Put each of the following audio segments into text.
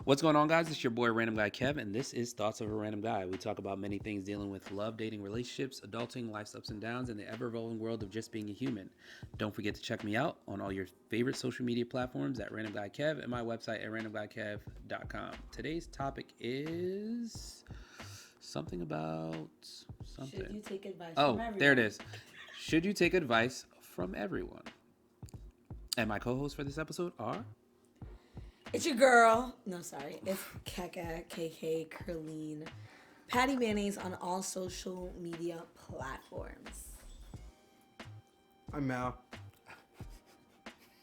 What's going on, guys? It's your boy Random Guy Kev, and this is Thoughts of a Random Guy. We talk about many things dealing with love, dating, relationships, adulting, life's ups and downs, and the ever-evolving world of just being a human. Don't forget to check me out on all your favorite social media platforms at Random Guy Kev and my website at randomguykev.com. Today's topic is something about something. Should you take advice Oh, from everyone? there it is. Should you take advice from everyone? And my co-hosts for this episode are... It's your girl. No, sorry. It's Keke, KK, Curleen, Patty Mayonnaise on all social media platforms. I'm Mal.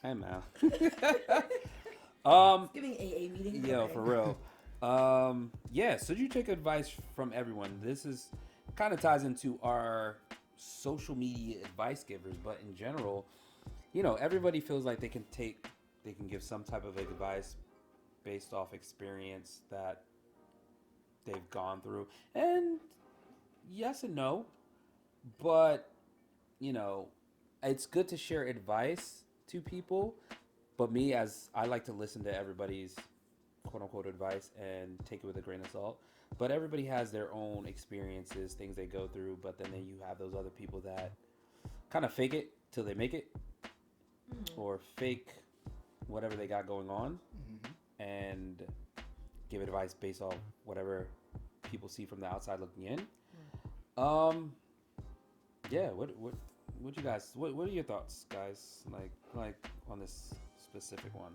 Hi, Mal. Giving AA meeting. Yo, Okay. for real. Yeah, so you take advice from everyone. This is kind of ties into our social media advice givers, but in general, you know, everybody feels like they can give some type of advice based off experience that they've gone through. And yes and no, but you know, it's good to share advice to people, but me, as I like to listen to everybody's quote unquote advice and take it with a grain of salt. But everybody has their own experiences, things they go through, but then you have those other people that kind of fake it till they make it, or fake whatever they got going on, and give advice based on whatever people see from the outside looking in. Yeah, what you guys, what are your thoughts, guys, like on this specific one?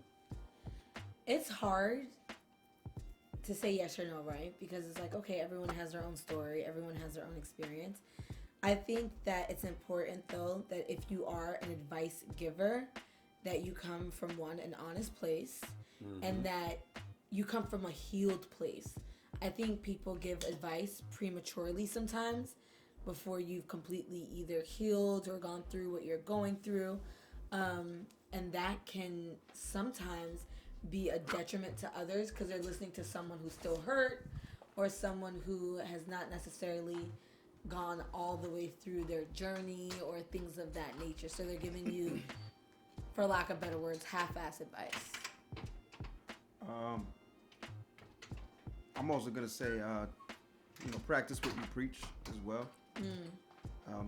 It's hard to say yes or no, right? Because it's like, okay, everyone has their own story. Everyone has their own experience. I think that it's important, though, that if you are an advice giver, that you come from, an honest place, and that you come from a healed place. I think people give advice prematurely sometimes before you've completely either healed or gone through what you're going through. And that can sometimes be a detriment to others because they're listening to someone who's still hurt or someone who has not necessarily gone all the way through their journey or things of that nature. So they're giving you, for lack of better words, half-ass advice. I'm also gonna say, practice what you preach as well.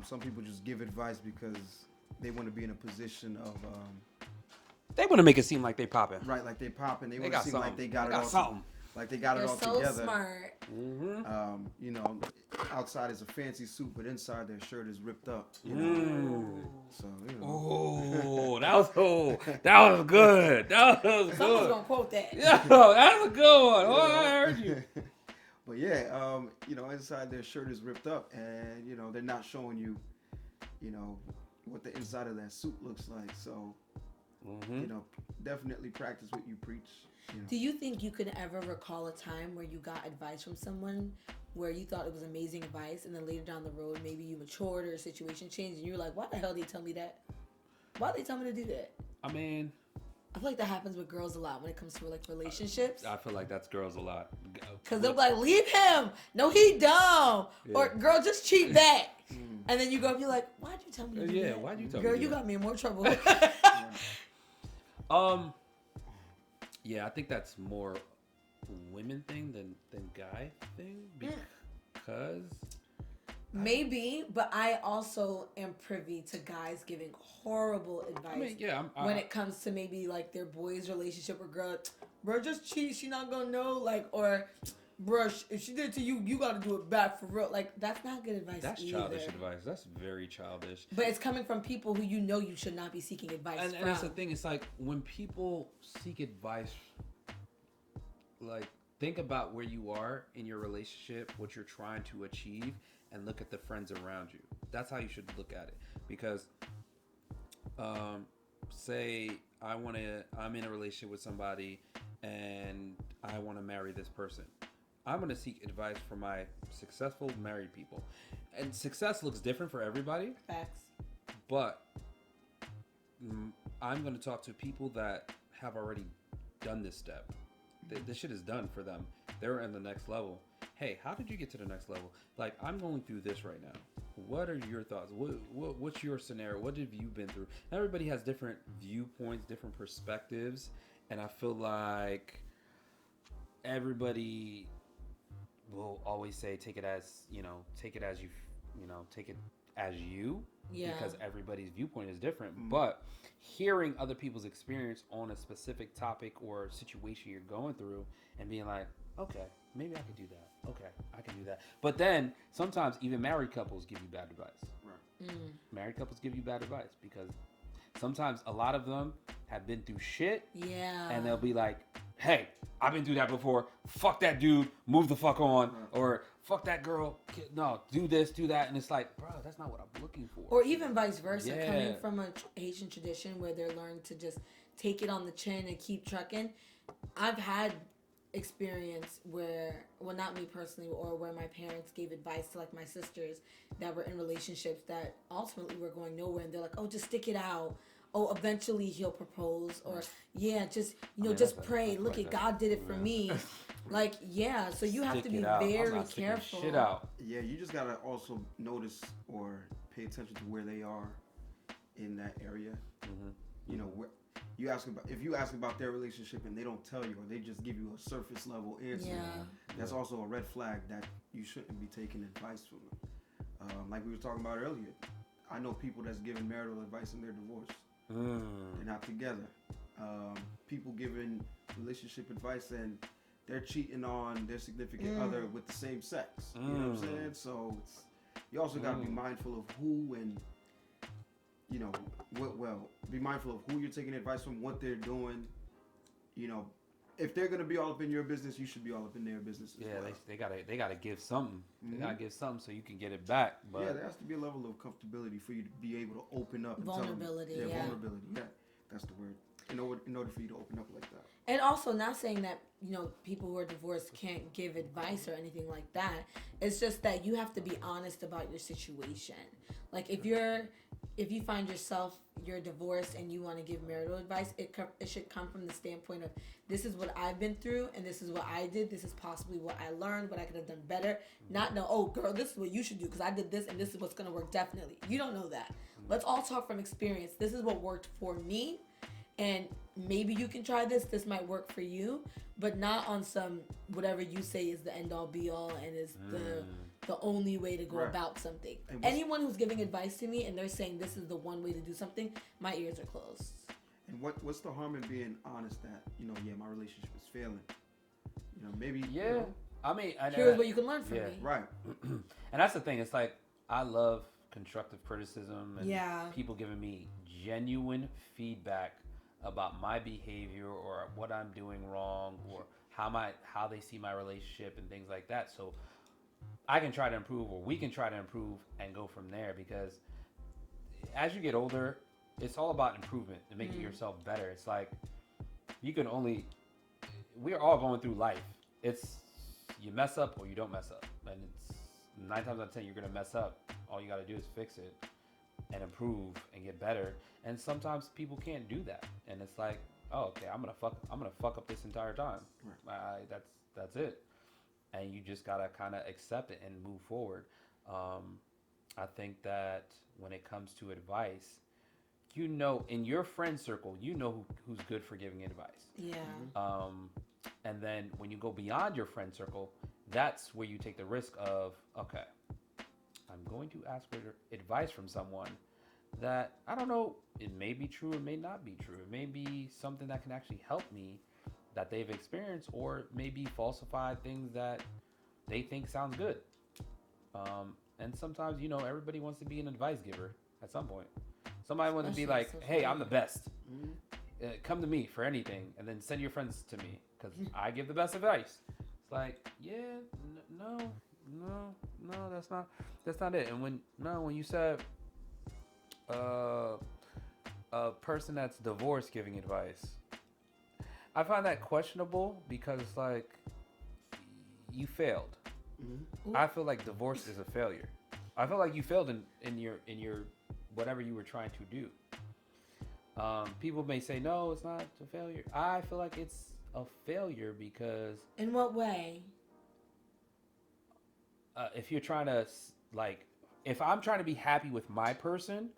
Some people just give advice because they want to be in a position of, They want to make it seem like they popping. right, like they popping. They want got to seem something. like they got They it got all. something. Like they got They're it all so together. smart. Outside is a fancy suit, but inside their shirt is ripped up. You know? So, Oh, that was good. That was Someone's good. gonna quote that. Yo, that was a good one. Oh, I heard you. But yeah, inside their shirt is ripped up, and they're not showing you, what the inside of that suit looks like. So, definitely practice what you preach. Do you think you could ever recall a time where you got advice from someone where you thought it was amazing advice, and then later down the road, maybe you matured or a situation changed, and you were like, why the hell did they tell me that? Why did they tell me to do that? I mean, I feel like that happens with girls a lot when it comes to like relationships. I feel like that's girls a lot. Because they'll be like, leave him. No, he dumb. Yeah. Or, girl, just cheat back. And then you go, you're like, why'd you tell me to do that? Why'd you tell Girl, me to you do got me in more trouble. Yeah, I think that's more women thing than guy thing because Maybe, but I also am privy to guys giving horrible advice. I mean, when it comes to maybe like their boys' relationship or girl, bro, just cheat. She not gonna know. Like, or, bro, if she did it to you, you gotta do it back for real. Like, that's not good advice. That's either. childish advice. That's very childish. But it's coming from people who you know you should not be seeking advice from. And that's the thing. It's like when people seek advice, like think about where you are in your relationship, what you're trying to achieve, and look at the friends around you. That's how you should look at it. Because, say I'm in a relationship with somebody, and I want to marry this person. I'm going to seek advice from my successful married people. And success looks different for everybody. Facts. But I'm going to talk to people that have already done this step. This shit is done for them. They're in the next level. Hey, how did you get to the next level? Like, I'm going through this right now. What are your thoughts? What's your scenario? What have you been through? Everybody has different viewpoints, different perspectives. And I feel like everybody will always say take it as you know, take it as take it as you, Yeah. because everybody's viewpoint is different. But hearing other people's experience on a specific topic or situation you're going through and being like, okay, maybe I could do that. Okay, I can do that. But then sometimes even married couples give you bad advice. Right. Married couples give you bad advice because sometimes a lot of them have been through shit. Yeah. And they'll be like, hey, I've been through that before. Fuck that dude. Move the fuck on. Or fuck that girl. No, do this, do that. And it's like, bro, that's not what I'm looking for. Or even vice versa, Yeah. coming from a Asian tradition where they're learned to just take it on the chin and keep trucking. I've had experience where, well, not me personally, or where my parents gave advice to like my sisters that were in relationships that ultimately were going nowhere, and they're like, oh, just stick it out. Oh, eventually he'll propose, or yeah, just just pray. Look at God did it for me. Like, yeah, so you have Stick to be it out. I'm very not sticking careful. Shit out. Yeah, you just gotta also notice or pay attention to where they are in that area. You know, if you ask about their relationship and they don't tell you, or they just give you a surface level answer, that's also a red flag that you shouldn't be taking advice from them. Like we were talking about earlier, I know people that's giving marital advice and they're divorced. They're not together. People giving relationship advice and they're cheating on their significant other with the same sex. You know what I'm saying? So you also got to be mindful of who and be mindful of who you're taking advice from, what they're doing. You know, if they're gonna be all up in your business, you should be all up in their business as well. They gotta give something. They gotta give something so you can get it back. But yeah, there has to be a level of comfortability for you to be able to open up. Vulnerability. And tell them, vulnerability. Yeah, that's the word. In order for you to open up like that. And also, not saying that people who are divorced can't give advice or anything like that. It's just that you have to be honest about your situation. Like if you find yourself, you're divorced and you want to give marital advice, it should come from the standpoint of, this is what I've been through and this is what I did. This is possibly what I learned, what I could have done better. Not know, oh girl, this is what you should do because I did this and this is what's going to work. Definitely. You don't know that. Let's all talk from experience. This is what worked for me. And maybe you can try this. This might work for you, but not on some whatever you say is the end all be all and is the only way to go about something. Anyone who's giving advice to me and they're saying this is the one way to do something, my ears are closed. And what's the harm in being honest that my relationship is failing? Maybe I mean, here's what you can learn from me. Right. And that's the thing. It's like I love constructive criticism and people giving me genuine feedback about my behavior or what I'm doing wrong or how they see my relationship and things like that. So I can try to improve, or we can try to improve and go from there, because as you get older, it's all about improvement and making yourself better. It's like we're all going through life. It's you mess up or you don't mess up. And it's 9 times out of 10 you're going to mess up. All you got to do is fix it and improve and get better. And sometimes people can't do that. And it's like, oh, okay, I'm gonna fuck up this entire time. Right. That's it. And you just gotta kind of accept it and move forward. I think that when it comes to advice, in your friend circle, who's good for giving advice. Yeah. And then when you go beyond your friend circle, that's where you take the risk of, okay, I'm going to ask for advice from someone that, I don't know, it may be true, it may not be true. It may be something that can actually help me that they've experienced, or maybe falsified things that they think sounds good. And sometimes, everybody wants to be an advice giver at some point. Somebody wants to be like, hey, I'm the best. Come to me for anything, and then send your friends to me because I give the best advice. It's like, yeah, no, that's not it. And when you said a person that's divorced giving advice, I find that questionable, because it's like, you failed. I feel like divorce is a failure. I feel like you failed in your whatever you were trying to do. People may say, no, it's not a failure. I feel like it's a failure because... In what way? If you're trying to, if I'm trying to be happy with my person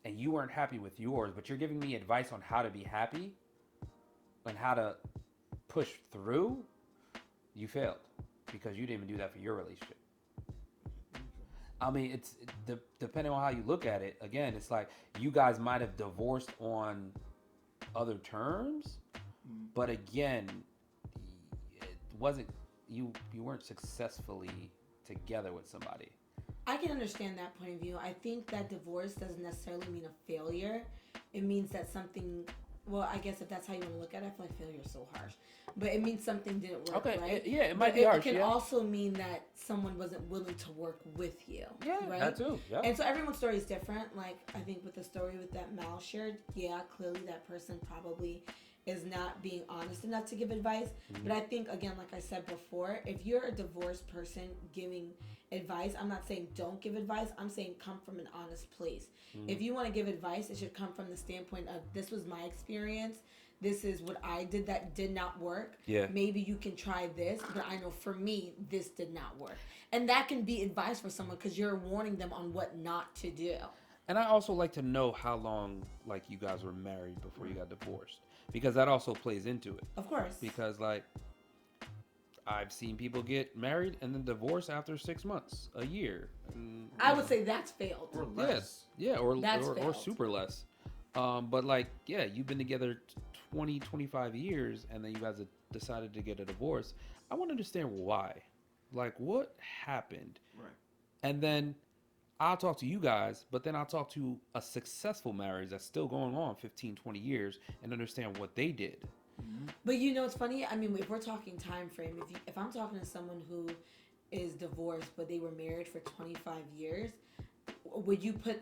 and you weren't happy with yours, but you're giving me advice on how to be happy and how to push through, you failed because you didn't even do that for your relationship. I mean, depending on how you look at it. Again, it's like you guys might have divorced on other terms, but again, it wasn't you weren't successfully together with somebody. I can understand that point of view. I think that divorce doesn't necessarily mean a failure. It means that something. Well, I guess if that's how you want to look at it, I feel like failure is so harsh. But it means something didn't work, Okay, right? yeah, it might be harsh. It can yeah. also mean that someone wasn't willing to work with you. Yeah, right? that too. Yeah. And so everyone's story is different. Like, I think with the story with that Mal shared, yeah, clearly that person probably is not being honest enough to give advice. But I think, again, like I said before, if you're a divorced person giving advice, I'm not saying don't give advice. I'm saying come from an honest place. If you want to give advice, it should come from the standpoint of this was my experience. This is what I did that did not work. Yeah. Maybe you can try this, but I know for me, this did not work. And that can be advice for someone because you're warning them on what not to do. And I also like to know how long, like, you guys were married before you got divorced, because that also plays into it. Of course. Because, like, I've seen people get married and then divorce after 6 months, a year. And, I would say that's failed. Or less. Yeah, or Failed. super less. But, like, yeah, you've been together 20, 25 years, and then you guys have decided to get a divorce. I want to understand why. Like, what happened? Right. And then I'll talk to you guys, but then I'll talk to a successful marriage that's still going on 15, 20 years and understand what they did. But you know, it's funny. I mean, if we're talking time frame, if I'm talking to someone who is divorced but they were married for 25 years, would you put?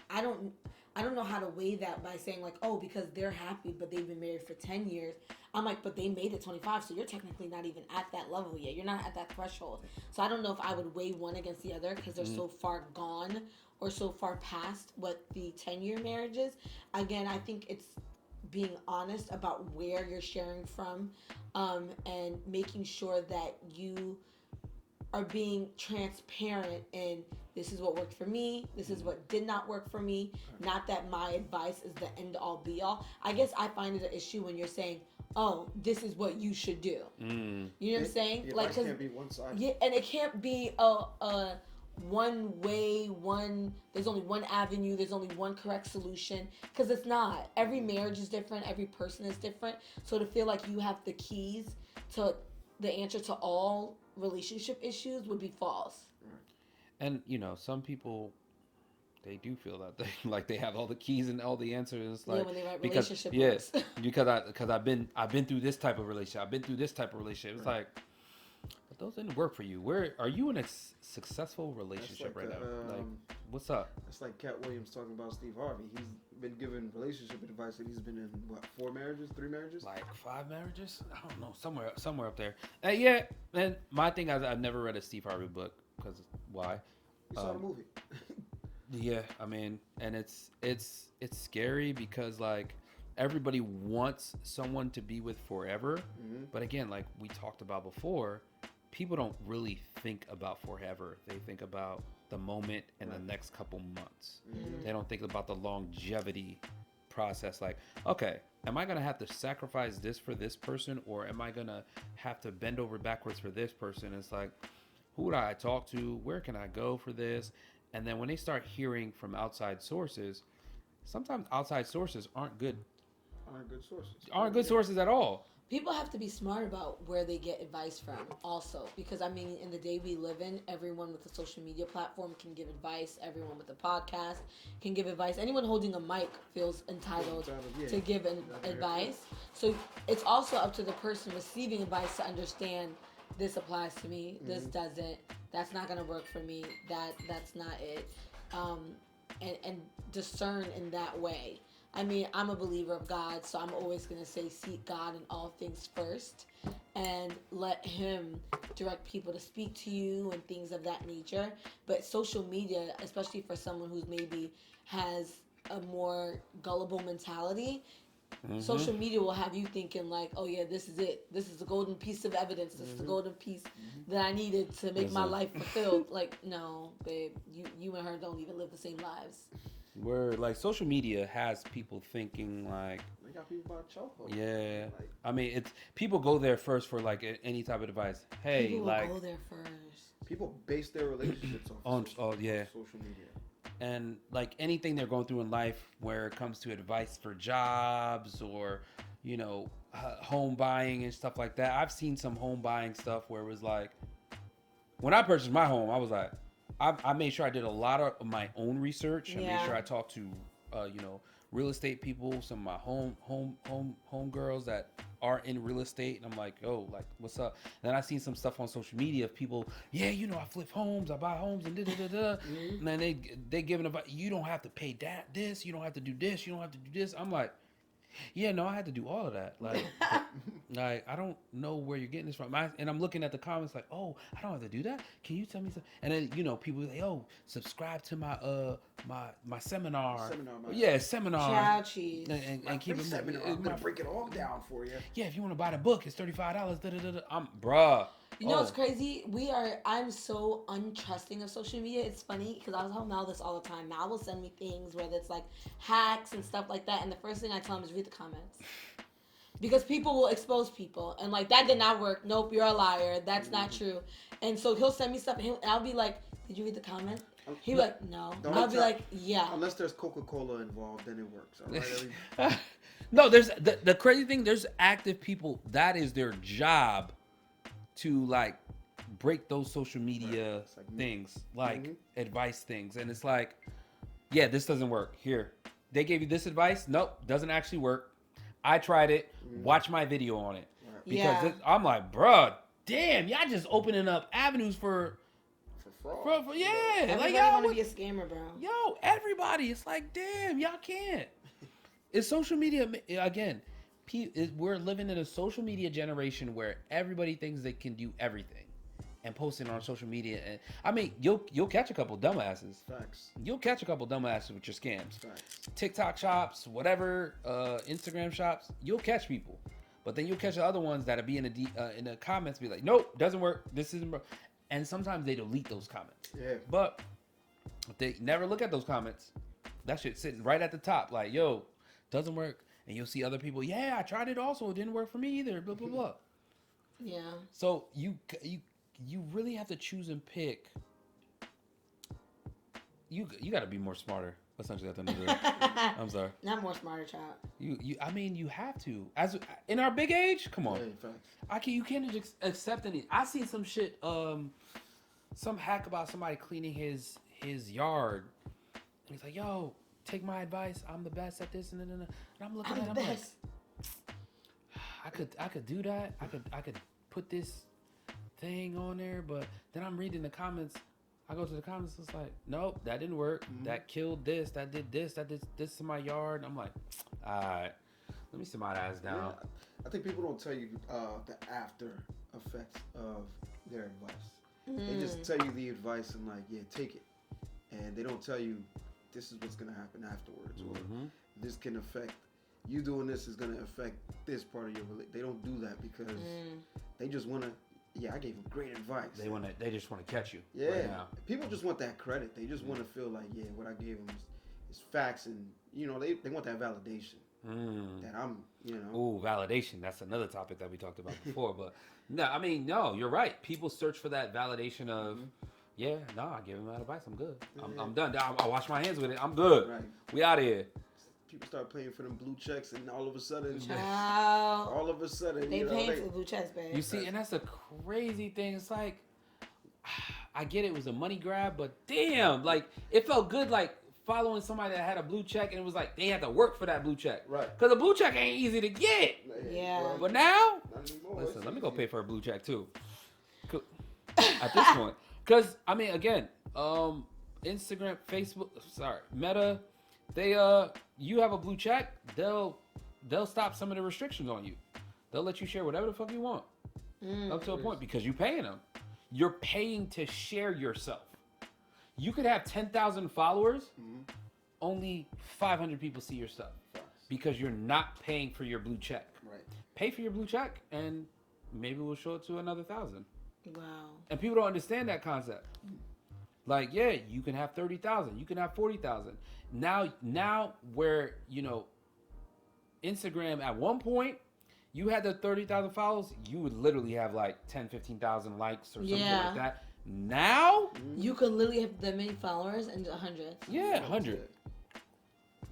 I don't know how to weigh that by saying like, oh, because they're happy but they've been married for 10 years. I'm like, but they made it 25, so you're technically not even at that level yet. You're not at that threshold. So I don't know if I would weigh one against the other because they're so far gone or so far past what the 10-year marriage is. Again, I think it's being honest about where you're sharing from, and making sure that you are being transparent in this is what worked for me, this is what did not work for me, not that my advice is the end all be all. I guess I find it an issue when you're saying, oh, this is what you should do. You know what I'm saying? Yeah, Like, it can't be one side. Yeah, and it can't be a one way, there's only one avenue, there's only one correct solution, because it's not. Every marriage is different, every person is different. So to feel like you have the keys to the answer to all relationship issues would be false. And, you know, some people, they do feel that they like they have all the keys and all the answers. Like, Yeah, when they write relationship books. because I've been through this type of relationship. I've been through this type of relationship. It's like, but those didn't work for you. Where are you in a successful relationship like right now? Like, what's up? It's like Cat Williams talking about Steve Harvey. He's been given relationship advice and he's been in what, 4 marriages, 3 marriages? Like 5 marriages? I don't know, somewhere up there. Yeah, and my thing is I've never read a Steve Harvey book because why? You saw the movie. Yeah, I mean, and it's scary because like everybody wants someone to be with forever, but again, like we talked about before, people don't really think about forever. They think about the moment and the next couple months. They don't think about the longevity process. Like, okay, am I gonna have to sacrifice this for this person, or am I gonna have to bend over backwards for this person? It's like, who would I talk to? Where can I go for this? And then when they start hearing from outside sources, sometimes outside sources aren't good. Aren't good sources at all. People have to be smart about where they get advice from also, because I mean, in the day we live in, everyone with a social media platform can give advice. Everyone with a podcast can give advice. Anyone holding a mic feels entitled to give advice. So it's also up to the person receiving advice to understand this applies to me, this doesn't, that's not going to work for me, that's not it, and discern in that way. I mean, I'm a believer of God, so I'm always going to say seek God in all things first and let him direct people to speak to you and things of that nature. But social media, especially for someone who's maybe has a more gullible mentality, social media will have you thinking like, oh yeah, this is it. This is the golden piece of evidence. This is the golden piece that I needed to make my life fulfilled. Like, no, babe, you and her don't even live the same lives. Where like social media has people thinking like, They got people about chokehold. yeah. Like, I mean, it's people go there first for like any type of advice. Hey, People will like go there first. people base their relationships on social, yeah. social media. And like anything they're going through in life where it comes to advice for jobs or home buying and stuff like that. I've seen some home buying stuff where it was like, when I purchased my home, I was like, I made sure I did a lot of my own research. I made sure I talked to real estate people, some of my home girls that are in real estate, and I'm like, oh, like, what's up? And then I seen some stuff on social media of people, yeah, I flip homes, I buy homes, and and then they giving about, you don't have to pay this, you don't have to do this, you don't have to do this. I'm like, yeah, no, I had to do all of that. Like, like I don't know where you're getting this from. And I'm looking at the comments like, oh, I don't have to do that. Can you tell me something? And then people like, oh, subscribe to my my seminar. Seminar. Chow cheese. And keep it seminar. I'm gonna break it all down for you. Yeah, if you want to buy the book, it's $35. I'm bruh. You know what's crazy? I'm so untrusting of social media. It's funny because I was telling Mal this all the time. Mal will send me things whether it's like hacks and stuff like that, and the first thing I tell him is read the comments. Because people will expose people. And like, that did not work. Nope, you're a liar. That's not true. And so he'll send me stuff and I'll be like, did you read the comment? He'll be like, no. I'll be like, yeah. Unless there's Coca-Cola involved, then it works. All right? No, there's the crazy thing, there's active people, that is their job to like break those social media things, like advice things. And it's like, yeah, this doesn't work. Here, they gave you this advice. Nope, doesn't actually work. I tried it. Watch my video on it. Because I'm like, bruh, damn, y'all just opening up avenues for fraud. Yeah. Everybody like, want to be a scammer, bro. Yo, everybody. It's like, damn, y'all can't. It's social media. Again, we're living in a social media generation where everybody thinks they can do everything and posting on social media. And I mean, you'll catch a couple dumbasses. Facts. You'll catch a couple dumbasses with your scams. Facts. TikTok shops, whatever, Instagram shops. You'll catch people, but then you'll catch the other ones that'll be in the comments, be like, nope, doesn't work. This isn't. And sometimes they delete those comments. Yeah. But if they never look at those comments, that shit sitting right at the top, like, yo, doesn't work. And you'll see other people, yeah, I tried it also. It didn't work for me either. Blah blah blah. Yeah. So you really have to choose and pick. You got to be more smarter. Essentially, at the end of the day. I'm sorry. Not more smarter, child. I mean, you have to. As in our big age, come on. Yeah, You can't just accept any. I seen some shit. Some hack about somebody cleaning his yard. And he's like, yo, take my advice. I'm the best at this and then. And I'm looking at him like, I could do that. I could put this thing on there, but then I'm reading the comments. I go to the comments, it's like, nope, that didn't work. That killed this, that did this to my yard. I'm like, all right, let me sit my ass down. Yeah, I think people don't tell you the after effects of their advice. They just tell you the advice and like, yeah, take it. And they don't tell you this is what's going to happen afterwards. Or this can affect, you doing this is going to affect this part of your relationship. They don't do that because they just want to, yeah, I gave them great advice. They just want to catch you. Yeah, right now. People just want that credit. They just want to feel like, yeah, what I gave them is facts, and they want that validation. That I'm, Ooh, validation. That's another topic that we talked about before. But no, you're right. People search for that validation of, yeah, no, I give them that advice. I'm good. I'm done. I wash my hands with it. I'm good. Right. We out of here. People start paying for them blue checks, and all of a sudden, they paying for the blue checks, babe. You see, and that's a crazy thing. It's like, I get it was a money grab, but damn, like it felt good, like following somebody that had a blue check, and it was like they had to work for that blue check, right? Because a blue check ain't easy to get. Yeah. But now, listen, let me go pay for a blue check too. At this point, because I mean, again, Instagram, Facebook, Meta. You have a blue check, they'll stop some of the restrictions on you. They'll let you share whatever the fuck you want. Up to a point because you're paying them. You're paying to share yourself. You could have 10,000 followers, only 500 people see your stuff because you're not paying for your blue check. Right. Pay for your blue check and maybe we'll show it to another 1,000. Wow. And people don't understand that concept. Like, yeah, you can have 30,000, you can have 40,000. Now, where Instagram at one point, you had the 30,000 followers, you would literally have like 10, 15,000 likes or something like that. Now, you could literally have that many followers and 100. Yeah, 100.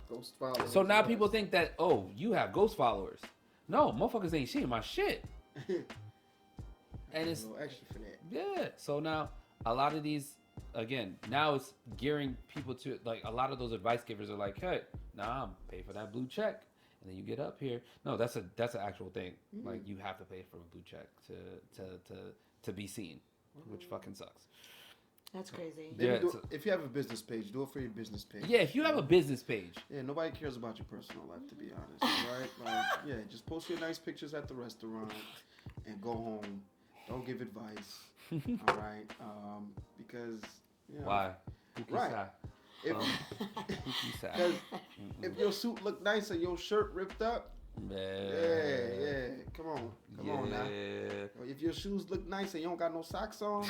Ghost followers. So now people think that, oh, you have ghost followers. No, motherfuckers ain't seeing my shit. And it's a little extra for that. Yeah. So now a lot of these, again, now it's gearing people to, like, a lot of those advice givers are like, hey, nah, I'm pay for that blue check. And then you get up here. No, that's an actual thing. Like, you have to pay for a blue check to be seen, which fucking sucks. That's crazy. Yeah, if you have a business page, do it for your business page. Yeah, if you have a business page. Yeah, nobody cares about your personal life, to be honest, right? Like, yeah, just post your nice pictures at the restaurant and go home. Don't give advice, all right? Because, you know. Why? Right. Because if your suit look nice and your shirt ripped up, yeah, come on now. If your shoes look nice and you don't got no socks on,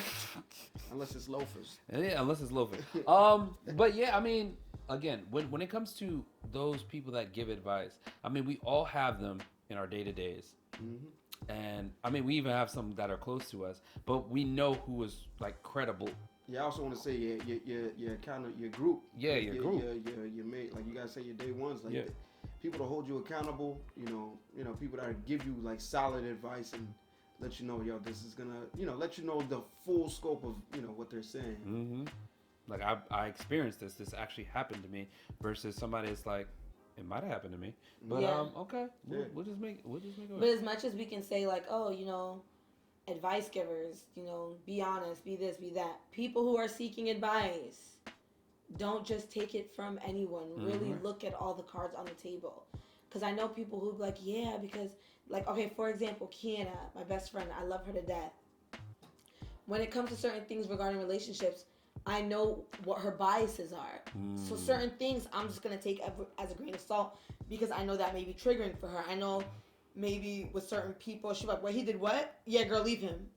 unless it's loafers. Yeah, unless it's loafers. But yeah, I mean, again, when it comes to those people that give advice, I mean, we all have them in our day-to-days. And I mean, we even have some that are close to us, but we know who is like credible. Yeah, I also want to say your kind of your group. Yeah, your group. Your mate, like you gotta say your day ones, like people to hold you accountable. You know, people that give you like solid advice and let you know, yo, this is gonna, let you know the full scope of what they're saying. Like I experienced this. This actually happened to me. Versus somebody that's like, it might have happened to me, but okay, we'll just make it. But as much as we can say like, oh, advice givers, be honest, be this, be that. People who are seeking advice, don't just take it from anyone. Really look at all the cards on the table. Because I know people who be like, yeah, because, like, okay, for example, Kiana, my best friend, I love her to death. When it comes to certain things regarding relationships, I know what her biases are. So certain things I'm just going to take as a grain of salt because I know that may be triggering for her. I know maybe with certain people, she's like, well, he did what? Yeah, girl, leave him.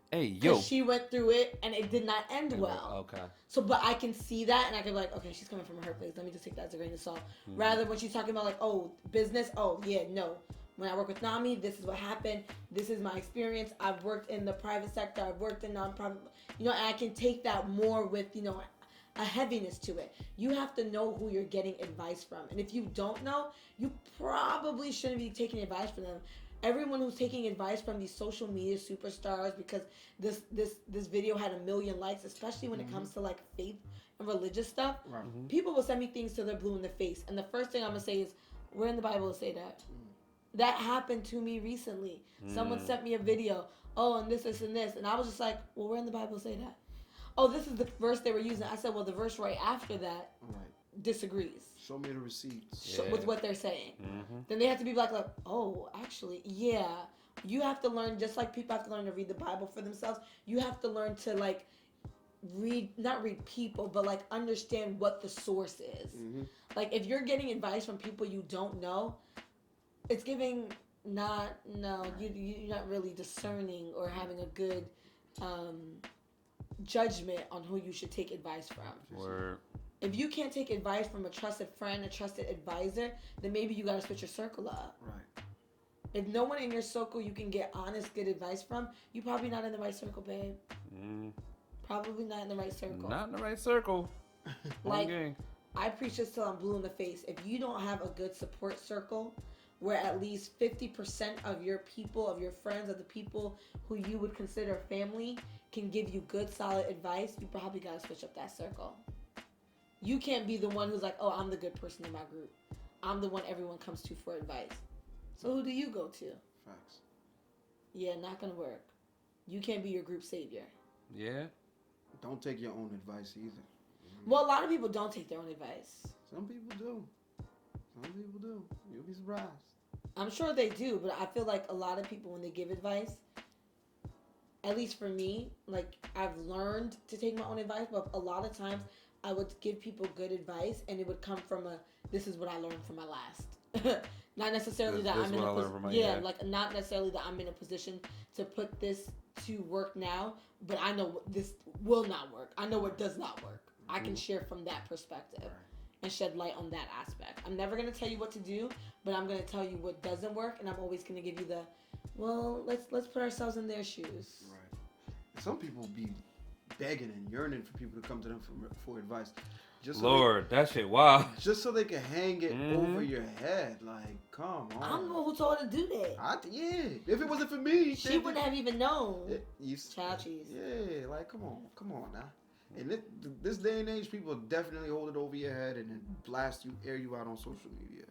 Hey, yo. She went through it and it did not end well. Okay. So, but I can see that and I can be like, okay, she's coming from her place. Let me just take that as a grain of salt. Rather when she's talking about like, oh, business. Oh, yeah, no. When I work with Nami, this is what happened. This is my experience. I've worked in the private sector. I've worked in nonprofit. And I can take that more with, a heaviness to it. You have to know who you're getting advice from. And if you don't know, you probably shouldn't be taking advice from them. Everyone who's taking advice from these social media superstars, because this video had 1 million likes, especially when it comes to like faith and religious stuff, people will send me things till they're blue in the face. And the first thing I'm going to say is, where in the Bible does it say that? That happened to me recently. Someone sent me a video. Oh, and this, and this. And I was just like, well, where in the Bible say that? Oh, this is the verse they were using. I said, well, the verse right after that disagrees. Show me the receipts. With what they're saying. Then they have to be like, oh, actually, yeah. You have to learn, just like people have to learn to read the Bible for themselves, you have to learn to, like, not read people, but, like, understand what the source is. Like, if you're getting advice from people you don't know, it's giving you're not really discerning or having a good judgment on who you should take advice from. Or if you can't take advice from a trusted friend, a trusted advisor, then maybe you gotta switch your circle up. Right. If no one in your circle you can get honest, good advice from, you're probably not in the right circle, babe. Probably not in the right circle. Not in the right circle. Like, I preach this till I'm blue in the face. If you don't have a good support circle, where at least 50% of your people, of your friends, of the people who you would consider family can give you good, solid advice, you probably got to switch up that circle. You can't be the one who's like, oh, I'm the good person in my group. I'm the one everyone comes to for advice. So who do you go to? Facts. Yeah, not going to work. You can't be your group savior. Yeah. Don't take your own advice either. Well, a lot of people don't take their own advice. Some people do. You'll be surprised. I'm sure they do, but I feel like a lot of people, when they give advice, at least for me, like, I've learned to take my own advice, but a lot of times I would give people good advice, and it would come from this is what I learned from my last. Not necessarily that I'm in a position, like, not necessarily that I'm in a position to put this to work now, but I know this will not work. I know what does not work. I can share from that perspective and shed light on that aspect. I'm never going to tell you what to do, but I'm going to tell you what doesn't work, and I'm always going to give you the, well, let's put ourselves in their shoes. Right. Some people be begging and yearning for people to come to them for advice. Just so Lord, that shit, wow. Just so they can hang it over your head. Like, come on. I don't know who told her to do that. Yeah. If it wasn't for me, she wouldn't have even known. Child cheese. Yeah, like, come on now. And this day and age, people definitely hold it over your head and then blast you, air you out on social media.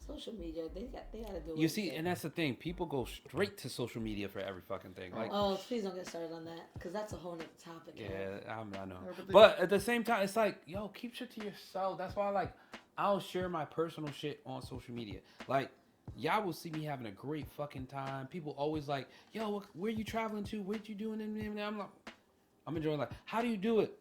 Social media, they gotta do it. You see, and that's the thing. People go straight to social media for every fucking thing. Like, please don't get started on that, because that's a whole nother topic. Yeah, I know. But at the same time, it's like, yo, keep shit to yourself. That's why, like, I don't share my personal shit on social media. Like, y'all will see me having a great fucking time. People always like, yo, where you traveling to? What you doing? And I'm like, I'm enjoying life. How do you do it?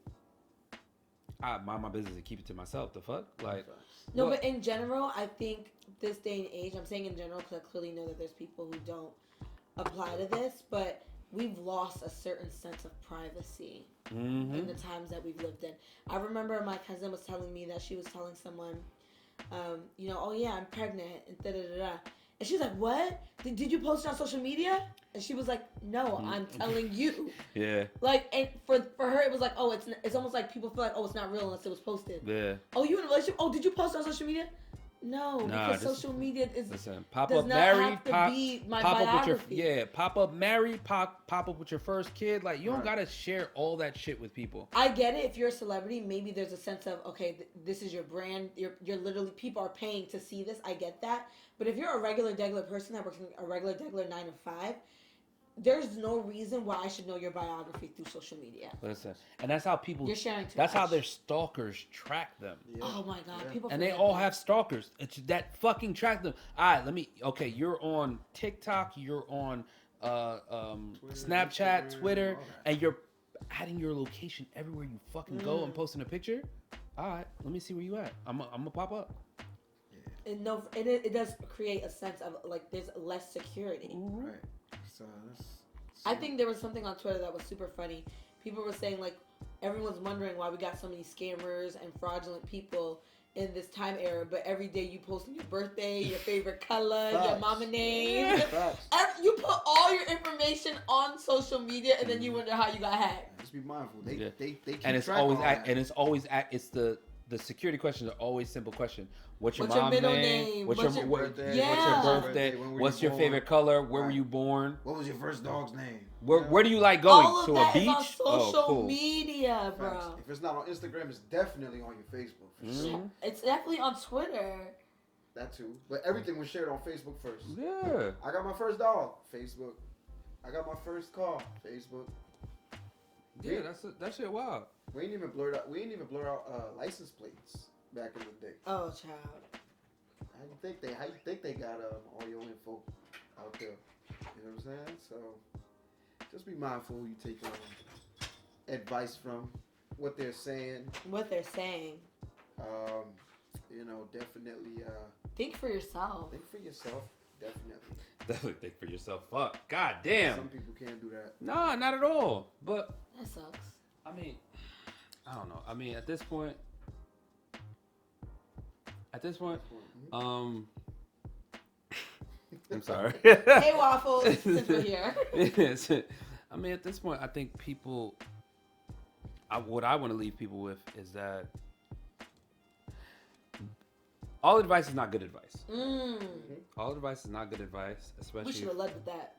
I mind my business and keep it to myself. The fuck? Like, no, but in general, I think this day and age, I'm saying in general because I clearly know that there's people who don't apply to this, but we've lost a certain sense of privacy in the times that we've lived in. I remember my cousin was telling me that she was telling someone, oh yeah, I'm pregnant, and da-da-da-da. And she's like, what? Did you post it on social media? And she was like, no, I'm telling you. Yeah. Like, and for her, it was like, oh, it's almost like people feel like, oh, it's not real unless it was posted. Yeah. Oh, you in a relationship? Oh, did you post it on social media? No, because social media is pop does up not married, have to be my pop biography. up with your pop up married, pop up with your first kid. Like, you don't gotta share all that shit with people. I get it. If you're a celebrity, maybe there's a sense of, okay, this is your brand. You're literally, people are paying to see this. I get that. But if you're a regular person that works in a regular 9 to 5, there's no reason why I should know your biography through social media. Listen, and that's how people. You're sharing too That's much. how their stalkers track them. Yeah. Oh my god, people. And they all have stalkers. It's that fucking track them. All right, okay, you're on TikTok, you're on Snapchat, Instagram, Twitter, and you're adding your location everywhere you fucking go and posting a picture. All right, let me see where you at. I'm gonna pop up. And no, it does create a sense of like there's less security. Right. So I think there was something on Twitter that was super funny. People were saying like everyone's wondering why we got so many scammers and fraudulent people in this time era, but every day you post your birthday, your favorite color, your mama name. You put all your information on social media, and then you wonder how you got hacked. Just be mindful. They keep and it's track always of all that. and it's always it's the security questions are always simple question. What's your What's your mom's middle name? name? What's your birthday? Yeah. What's your birthday? When were What's you your born? favorite color? Where were you born? What was your first dog's name? Where do you like going? All of To that a is beach? on social cool. media, bro. If it's not on Instagram, it's definitely on your Facebook. For sure. It's definitely on Twitter. That too. But everything was shared on Facebook first. Yeah. I got my first dog. Facebook. I got my first car. Facebook. Yeah, that shit wild. We ain't even blurred out license plates back in the day. Oh, child. How you think they got all your info out there? You know what I'm saying? So just be mindful who you take advice from, what they're saying. Definitely Think for yourself. think for yourself. Definitely. Definitely think for yourself. Fuck. God damn. Some people can't do that. Nah, not at all. But That sucks. I mean, I don't know. I mean, at this point, I'm sorry. Hey, Waffles. Simple here. Yes. I mean, at this point, I think people. What I want to leave people with is that all advice is not good advice. All advice is not good advice, especially. We should have led with that.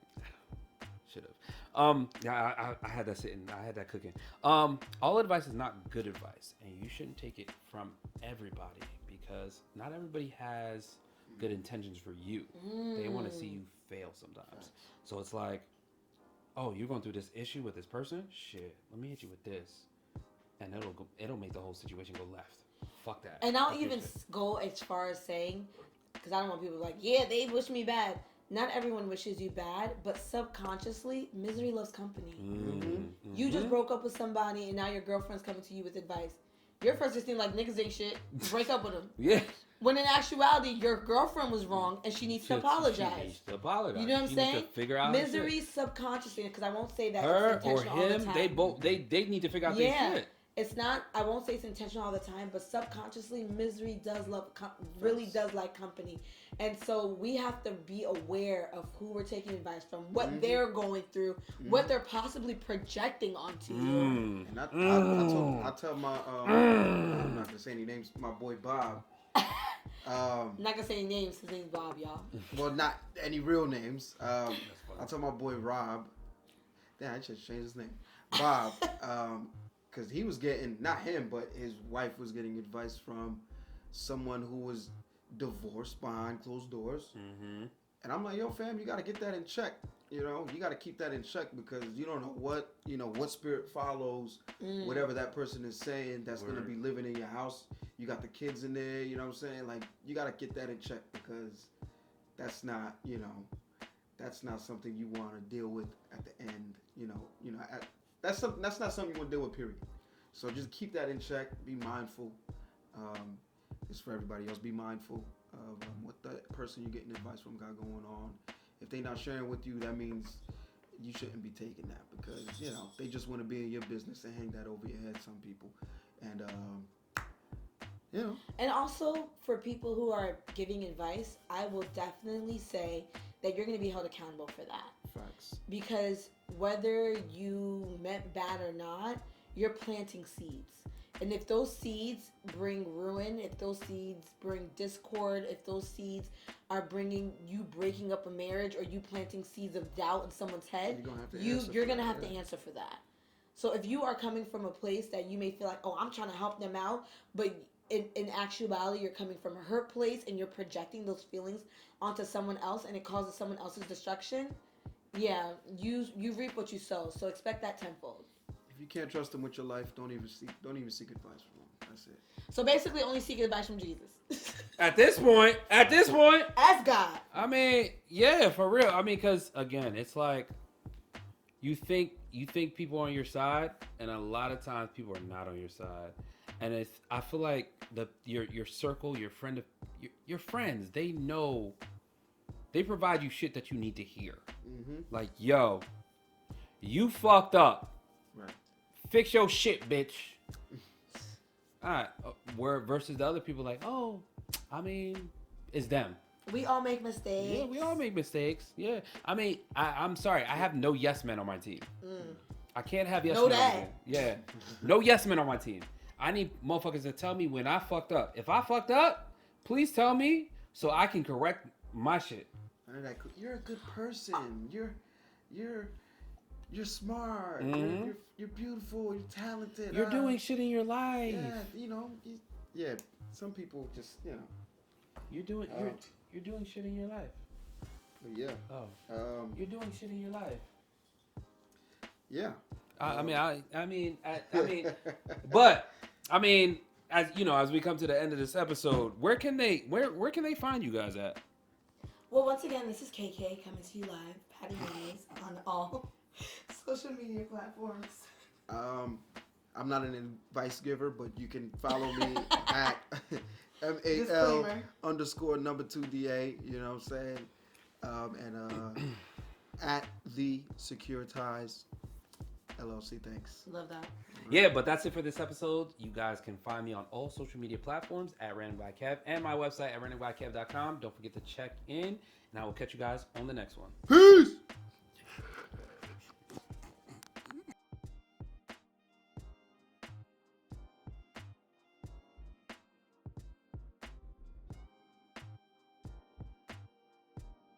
Should have. Yeah, I had that sitting. I had that cooking. All advice is not good advice, and you shouldn't take it from everybody because not everybody has good intentions for you. They want to see you fail sometimes. So it's like, oh, you're going through this issue with this person? Shit, let me hit you with this, and it'll make the whole situation go left. Fuck that. And I'll even go as far as saying, because I don't want people like, yeah, they wish me bad. Not everyone wishes you bad, but subconsciously, misery loves company. You just broke up with somebody, and now your girlfriend's coming to you with advice. Your first just think like, niggas ain't shit. Break up with them. Yeah. When in actuality, your girlfriend was wrong and she needs to apologize. She needs to apologize. You know what I'm she saying? Needs to figure out misery subconsciously, because I won't say that her it's or intentional all the him. time. They need to figure out their shit. It's not. I won't say it's intentional all the time, but subconsciously, misery does really does like company, and so we have to be aware of who we're taking advice from, what they're going through, what they're possibly projecting onto you. And I tell my I'm not gonna say any names. My boy Bob. I'm not gonna say any names. His name's Bob, y'all. Well, not any real names. I tell my boy Rob. Damn, I should change his name. Bob. Because he was getting, not him, but his wife was getting advice from someone who was divorced behind closed doors. Mm-hmm. And I'm like, yo, fam, you got to get that in check. You know, you got to keep that in check because you don't know what spirit follows whatever that person is saying that's going to be living in your house. You got the kids in there, you know what I'm saying? Like, you got to get that in check because that's not, that's not something you want to deal with at the end, That's not something you want to deal with, period. So just keep that in check. Be mindful. It's for everybody else. Be mindful of what the person you're getting advice from got going on. If they're not sharing with you, that means you shouldn't be taking that because, they just want to be in your business and hang that over your head, some people. And, And also, for people who are giving advice, I will definitely say that you're going to be held accountable for that. Facts. Because whether you meant bad or not, you're planting seeds. And if those seeds bring ruin, if those seeds bring discord, if those seeds are bringing you breaking up a marriage or you planting seeds of doubt in someone's head, you're going to have to answer for that. So if you are coming from a place that you may feel like, oh, I'm trying to help them out, but in actuality, you're coming from a hurt place and you're projecting those feelings onto someone else and it causes someone else's destruction, yeah, you reap what you sow. So expect that tenfold. If you can't trust them with your life, don't even seek advice from them. That's it. So basically, only seek advice from Jesus. At this point, ask God. I mean, yeah, for real. I mean, because again, it's like you think people are on your side, and a lot of times people are not on your side. And I feel like your circle, your friends, they know, they provide you shit that you need to hear. Mm-hmm. Like, yo, you fucked up. Right. Fix your shit, bitch. All right. Where versus the other people like, oh, I mean, it's them. We all make mistakes. Yeah, we all make mistakes. Yeah. I mean, I'm sorry. I have no yes men on my team. I can't have yes men on my team. Yeah. No yes men on my team. I need motherfuckers to tell me when I fucked up. If I fucked up, please tell me so I can correct my shit. You're a good person. You're smart. Mm-hmm. You're beautiful. You're talented. You're doing shit in your life. Yeah, some people just, You're doing shit in your life. Yeah. Oh. You're doing shit in your life. Yeah. I mean, but I mean, as we come to the end of this episode, where can they find you guys at? Well, once again, this is Keke coming to you live, Patty Mayonnaise, on all social media platforms. I'm not an advice giver, but you can follow me at MAL_2DA. You know what I'm saying? And at the Securitize LLC. Thanks. Love that. Yeah, but that's it for this episode. You guys can find me on all social media platforms at Random by Kev and my website at randombykev.com. Don't forget to check in, and I will catch you guys on the next one. Peace!